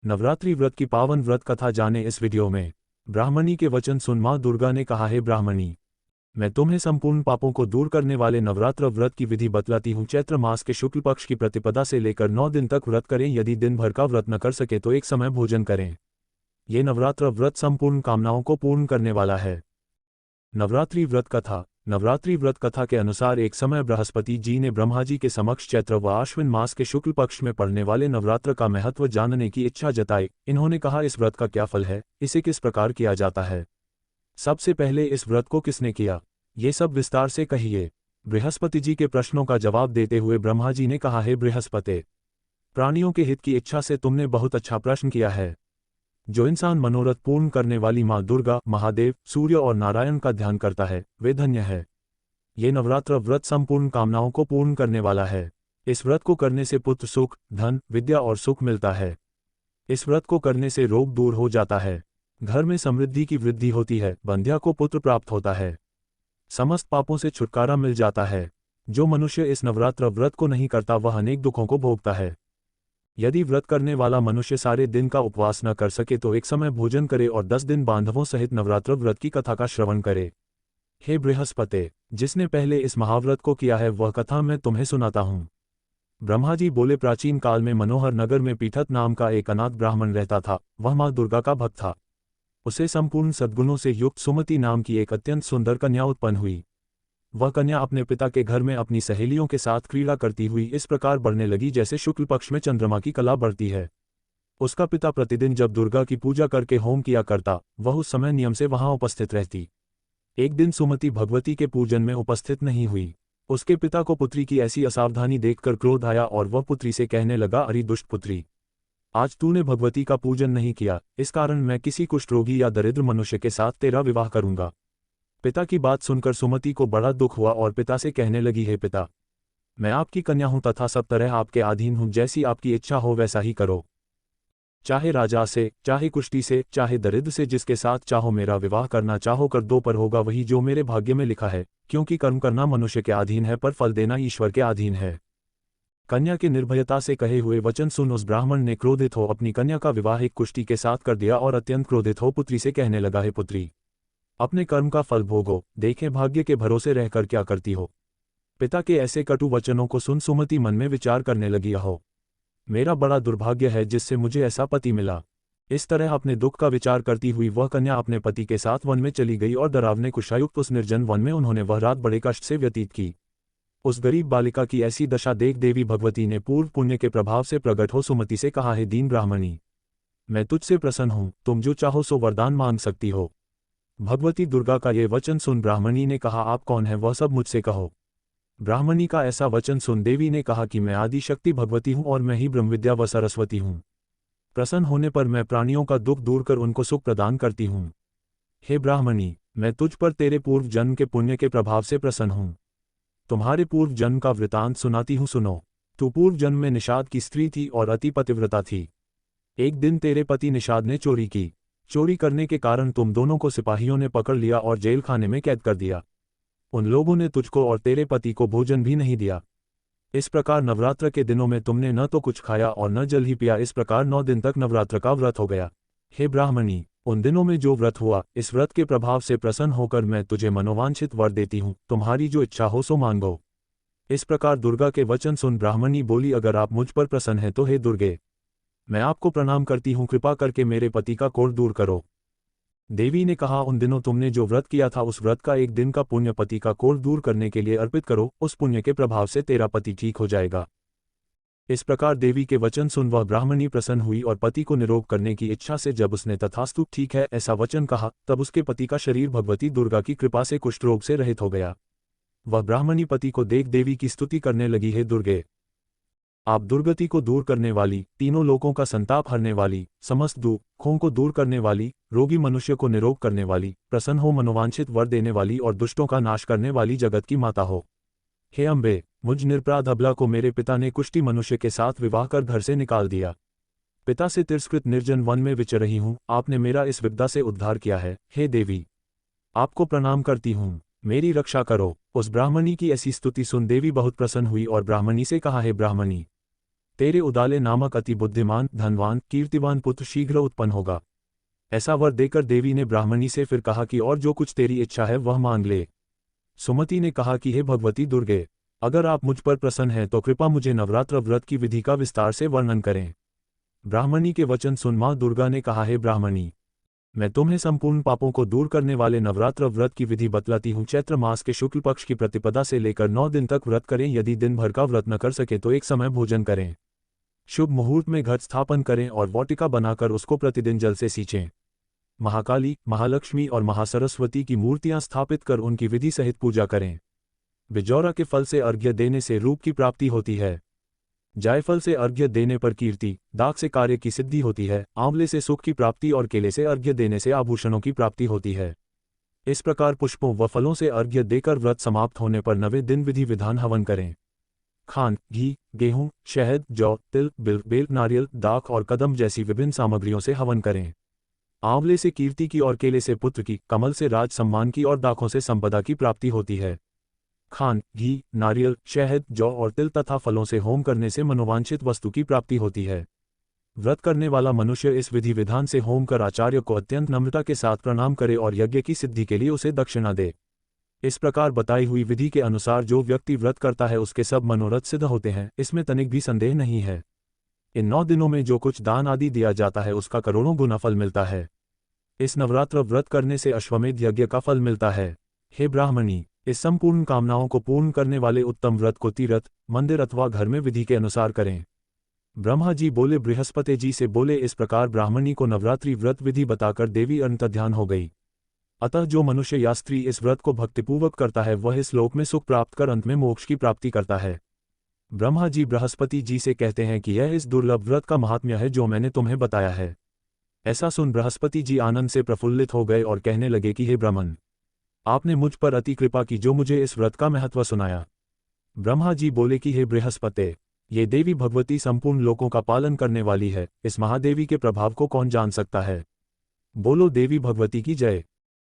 नवरात्रि व्रत की पावन व्रत कथा जाने इस वीडियो में। ब्राह्मणी के वचन सुन मां दुर्गा ने कहा, हे ब्राह्मणी, मैं तुम्हें संपूर्ण पापों को दूर करने वाले नवरात्र व्रत की विधि बतलाती हूँ। चैत्र मास के शुक्ल पक्ष की प्रतिपदा से लेकर 9 दिन तक व्रत करें। यदि दिन भर का व्रत न कर सके तो एक समय भोजन करें। ये नवरात्र व्रत संपूर्ण कामनाओं को पूर्ण करने वाला है। नवरात्रि व्रत कथा। नवरात्रि व्रत कथा के अनुसार एक समय बृहस्पति जी ने ब्रह्मा जी के समक्ष चैत्र व आश्विन मास के शुक्ल पक्ष में पड़ने वाले नवरात्र का महत्व जानने की इच्छा जताई। इन्होंने कहा, इस व्रत का क्या फल है, इसे किस प्रकार किया जाता है, सबसे पहले इस व्रत को किसने किया, ये सब विस्तार से कहिए। बृहस्पति जी के प्रश्नों का जवाब देते हुए ब्रह्मा जी ने कहा, हे बृहस्पति, प्राणियों के हित की इच्छा से तुमने बहुत अच्छा प्रश्न किया है। जो इंसान मनोरथ पूर्ण करने वाली माँ दुर्गा, महादेव, सूर्य और नारायण का ध्यान करता है वे धन्य है। ये नवरात्र व्रत संपूर्ण कामनाओं को पूर्ण करने वाला है। इस व्रत को करने से पुत्र सुख, धन, विद्या और सुख मिलता है। इस व्रत को करने से रोग दूर हो जाता है, घर में समृद्धि की वृद्धि होती है, बंध्या को पुत्र प्राप्त होता है, समस्त पापों से छुटकारा मिल जाता है। जो मनुष्य इस नवरात्र व्रत को नहीं करता वह अनेक दुखों को भोगता है। यदि व्रत करने वाला मनुष्य सारे दिन का उपवास न कर सके तो एक समय भोजन करे और 10 दिन बांधवों सहित नवरात्र व्रत की कथा का श्रवण करे। हे बृहस्पति, जिसने पहले इस महाव्रत को किया है वह कथा मैं तुम्हें सुनाता हूँ। ब्रह्मा जी बोले, प्राचीन काल में मनोहर नगर में पीठत नाम का एक अनाथ ब्राह्मण रहता था। वह माँ दुर्गा का भक्त था। उसे संपूर्ण सद्गुणों से युक्त सुमति नाम की एक अत्यंत सुंदर कन्या उत्पन्न हुई। वह कन्या अपने पिता के घर में अपनी सहेलियों के साथ क्रीड़ा करती हुई इस प्रकार बढ़ने लगी जैसे शुक्ल पक्ष में चंद्रमा की कला बढ़ती है। उसका पिता प्रतिदिन जब दुर्गा की पूजा करके होम किया करता, वह उस समय नियम से वहां उपस्थित रहती। एक दिन सुमति भगवती के पूजन में उपस्थित नहीं हुई। उसके पिता को पुत्री की ऐसी असावधानी देखकर क्रोध आया और वह पुत्री से कहने लगा, अरे दुष्ट पुत्री, आज तूने भगवती का पूजन नहीं किया, इस कारण मैं किसी कुष्ठ रोगी या दरिद्र मनुष्य के साथ तेरा विवाह करूंगा। पिता की बात सुनकर सुमति को बड़ा दुख हुआ और पिता से कहने लगी, हे पिता, मैं आपकी कन्या हूं तथा सब तरह आपके अधीन हूं, जैसी आपकी इच्छा हो वैसा ही करो। चाहे राजा से, चाहे कुष्ठी से, चाहे दरिद्र से, जिसके साथ चाहो मेरा विवाह करना चाहो कर दो, पर होगा वही जो मेरे भाग्य में लिखा है, क्योंकि कर्म करना मनुष्य के अधीन है पर फल देना ईश्वर के अधीन है। कन्या के निर्भयता से कहे हुए वचन सुन उस ब्राह्मण ने क्रोधित हो अपनी कन्या का विवाह एक कुष्ठी के साथ कर दिया और अत्यंत क्रोधित हो पुत्री से कहने लगा, हे पुत्री, अपने कर्म का फल भोगो, देखें भाग्य के भरोसे रहकर क्या करती हो। पिता के ऐसे कटु वचनों को सुन सुमति मन में विचार करने लगी, हो मेरा बड़ा दुर्भाग्य है जिससे मुझे ऐसा पति मिला। इस तरह अपने दुख का विचार करती हुई वह कन्या अपने पति के साथ वन में चली गई और डरावने कुशायुक्त उस निर्जन वन में उन्होंने वह रात बड़े कष्ट से व्यतीत की। उस गरीब बालिका की ऐसी दशा देख देवी भगवती ने पूर्व पुण्य के प्रभाव से प्रकट हो सुमति से कहा, हे दीन ब्राह्मणी, मैं तुझसे प्रसन्न हूँ, तुम जो चाहो सो वरदान मांग सकती हो। भगवती दुर्गा का ये वचन सुन ब्राह्मणी ने कहा, आप कौन है वह सब मुझसे कहो। ब्राह्मणी का ऐसा वचन सुन देवी ने कहा कि मैं आदि शक्ति भगवती हूँ और मैं ही ब्रह्मविद्या व सरस्वती हूँ। प्रसन्न होने पर मैं प्राणियों का दुख दूर कर उनको सुख प्रदान करती हूँ। हे ब्राह्मणी, मैं तुझ पर तेरे पूर्व जन्म के पुण्य के प्रभाव से प्रसन्न हूँ। तुम्हारे पूर्व जन्म का वृतांत सुनाती हूँ, सुनो। तू पूर्व जन्म में निषाद की स्त्री थी और अति पतिव्रता थी। एक दिन तेरे पति निषाद ने चोरी की। चोरी करने के कारण तुम दोनों को सिपाहियों ने पकड़ लिया और जेल खाने में कैद कर दिया। उन लोगों ने तुझको और तेरे पति को भोजन भी नहीं दिया। इस प्रकार नवरात्र के दिनों में तुमने न तो कुछ खाया और न जल ही पिया। इस प्रकार 9 दिन तक नवरात्र का व्रत हो गया। हे ब्राह्मणी, उन दिनों में जो व्रत हुआ, इस व्रत के प्रभाव से प्रसन्न होकर मैं तुझे मनोवांछित वर देती हूँ, तुम्हारी जो इच्छा हो सो मांगो। इस प्रकार दुर्गा के वचन सुन ब्राह्मणी बोली, अगर आप मुझ पर प्रसन्न हैं तो हे दुर्गे, मैं आपको प्रणाम करती हूँ, कृपा करके मेरे पति का कोढ़ दूर करो। देवी ने कहा, उन दिनों तुमने जो व्रत किया था उस व्रत का एक दिन का पुण्य पति का कोढ़ दूर करने के लिए अर्पित करो, उस पुण्य के प्रभाव से तेरा पति ठीक हो जाएगा। इस प्रकार देवी के वचन सुन वह ब्राह्मणी प्रसन्न हुई और पति को निरोग करने की इच्छा से जब उसने तथास्तु ठीक है ऐसा वचन कहा, तब उसके पति का शरीर भगवती दुर्गा की कृपा से कुष्ठ रोग से रहित हो गया। वह ब्राह्मणी पति को देख देवी की स्तुति करने लगी, हे दुर्गे, आप दुर्गति को दूर करने वाली, तीनों लोकों का संताप हरने वाली, समस्त दुखों को दूर करने वाली, रोगी मनुष्य को निरोग करने वाली, प्रसन्न हो मनोवांछित वर देने वाली और दुष्टों का नाश करने वाली जगत की माता हो। हे अम्बे, मुझ निरपराध अबला को मेरे पिता ने कुष्ठी मनुष्य के साथ विवाह कर घर से निकाल दिया। पिता से तिरस्कृत निर्जन वन में विचर रही हूँ, आपने मेरा इस विपदा से उद्धार किया है। हे देवी, आपको प्रणाम करती हूँ, मेरी रक्षा करो। उस ब्राह्मणी की ऐसी स्तुति सुन देवी बहुत प्रसन्न हुई और ब्राह्मणी से कहा, हे ब्राह्मणी, तेरे उदाले नामक अति बुद्धिमान, धनवान, कीर्तिवान पुत्र शीघ्र उत्पन्न होगा। ऐसा वर देकर देवी ने ब्राह्मणी से फिर कहा कि और जो कुछ तेरी इच्छा है वह मांग ले। सुमति ने कहा कि हे भगवती दुर्गे, अगर आप मुझ पर प्रसन्न हैं तो कृपा मुझे नवरात्र व्रत की विधि का विस्तार से वर्णन करें। ब्राह्मणी के वचन सुन मां दुर्गा ने कहा, हे ब्राह्मणी, मैं तुम्हें संपूर्ण पापों को दूर करने वाले नवरात्र व्रत की विधि बतलाती हूँ। चैत्र मास के शुक्ल पक्ष की प्रतिपदा से लेकर 9 दिन तक व्रत करें। यदि दिन भर का व्रत न कर सके तो एक समय भोजन करें। शुभ मुहूर्त में घट स्थापन करें और वाटिका बनाकर उसको प्रतिदिन जल से सींचें। महाकाली, महालक्ष्मी और महासरस्वती की मूर्तियां स्थापित कर उनकी विधि सहित पूजा करें। बिजौरा के फल से अर्घ्य देने से रूप की प्राप्ति होती है। जायफल से अर्घ्य देने पर कीर्ति, दाख से कार्य की सिद्धि होती है, आंवले से सुख की प्राप्ति और केले से अर्घ्य देने से आभूषणों की प्राप्ति होती है। इस प्रकार पुष्पों व फलों से अर्घ्य देकर व्रत समाप्त होने पर 9वें दिन विधि विधान हवन करें। खांड, घी, गेहूं, शहद, जौ, तिल, बेल, नारियल, दाख और कदम जैसी विभिन्न सामग्रियों से हवन करें। आंवले से कीर्ति की और केले से पुत्र की, कमल से राज सम्मान की और दाखों से संपदा की प्राप्ति होती है। खांड, घी, नारियल, शहद, जौ और तिल तथा फलों से होम करने से मनोवांछित वस्तु की प्राप्ति होती है। व्रत करने वाला मनुष्य इस विधि विधान से होम कर आचार्य को अत्यंत नम्रता के साथ प्रणाम करे और यज्ञ की सिद्धि के लिए उसे दक्षिणा दे। इस प्रकार बताई हुई विधि के अनुसार जो व्यक्ति व्रत करता है उसके सब मनोरथ सिद्ध होते हैं, इसमें तनिक भी संदेह नहीं है। इन 9 दिनों में जो कुछ दान आदि दिया जाता है उसका करोड़ों गुना फल मिलता है। इस नवरात्र व्रत करने से अश्वमेध यज्ञ का फल मिलता है। हे ब्राह्मणी, इस संपूर्ण कामनाओं को पूर्ण करने वाले उत्तम व्रत को तीर्थ, मंदिर अथवा घर में विधि के अनुसार करें। ब्रह्मा जी बोले, बृहस्पति जी से बोले। इस प्रकार ब्राह्मणी को नवरात्रि व्रत विधि बताकर देवी अंतर्ध्यान हो गई। अतः जो मनुष्य या स्त्री इस व्रत को भक्तिपूर्वक करता है वह इस लोक में सुख प्राप्त कर अंत में मोक्ष की प्राप्ति करता है। ब्रह्मा जी बृहस्पति जी से कहते हैं कि यह इस दुर्लभ व्रत का महात्म्य है जो मैंने तुम्हें बताया है। ऐसा सुन बृहस्पति जी आनंद से प्रफुल्लित हो गए और कहने लगे कि हे ब्राह्मण, आपने मुझ पर अति कृपा की जो मुझे इस व्रत का महत्व सुनाया। ब्रह्मा जी बोले कि हे बृहस्पति, ये देवी भगवती संपूर्ण लोकों का पालन करने वाली है। इस महादेवी के प्रभाव को कौन जान सकता है। बोलो देवी भगवती की जय।